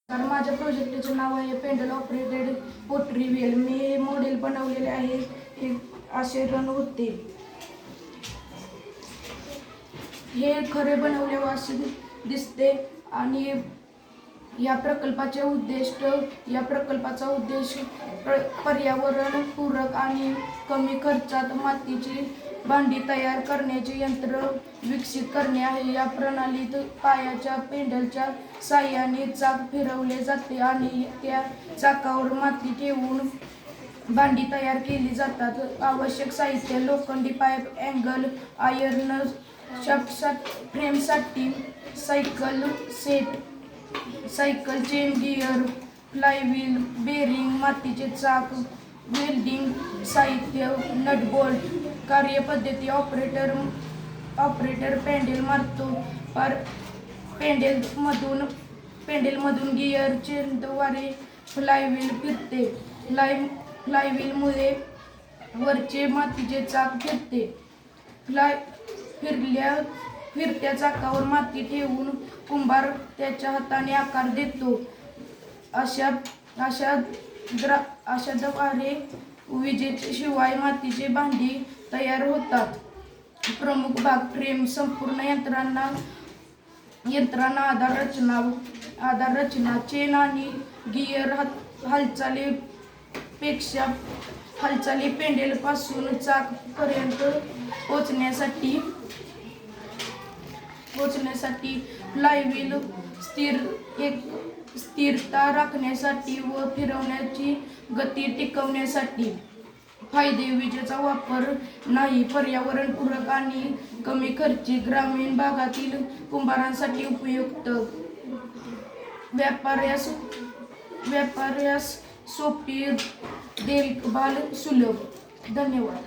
तर माझ्या प्रोजेक्टचे नाव आहे पेंडल ऑपरेटेड पोट्री व्हील। मी हे मॉडेल बनवलेले आहे। हे असे रन होते। हे खरे बनवले असे दिसते आणि या प्रकल्पाचा उद्देश पर्यावरण पूरक आणि कमी खर्चात मातीची भांडी तयार करण्याचे यंत्र विकसित करणे आहे। या प्रणालीत पायाच्या पेंडलच्या साहाय्याने चाक फिरवले जाते आणि त्या चाकावर माती ठेवून भांडी तयार केली जातात। आवश्यक साहित्य: लोखंडी पाईप, अँगल आयर्न शाफ्ट फ्रेमसाठी cycle set, cycle chain, gear, flywheel, bearing, मातीचे चाक, वेल्डिंग साहित्य, नट बोल्ट। कार्यपद्धती: ऑपरेटर पेंडल मारतो, पेंडलमधून गिअर चेनद्वारे फ्लायव्हील फिरते। फ्लायव्हीलमुळे वरचे मातीचे चाक फिरते। फिरत्या चाकावर माती ठेवून कुंभार त्याच्या हाताने आकार देतो। अशाद्वारे विजेशिवाय मातीची भांडी तयार होतात। प्रमुख भाग: फ्रेम, संपूर्ण यंत्रणा, आधार रचना, चेन आणि गिअर, हालचाली पेंडलपासून चाक पर्यंत पोहोचण्यासाठी, फ्लायव्हील स्थिरता राखण्यासाठी व फिरवण्याची गती टिकवण्यासाठी। फायदे: विजेचा वापर नाही, पर्यावरणपूरक आणि कमी खर्चिक, ग्रामीण भागातील कुंभारांसाठी उपयुक्त, व्यापाऱ्यास सोपी, देखभाल सुलभ। धन्यवाद।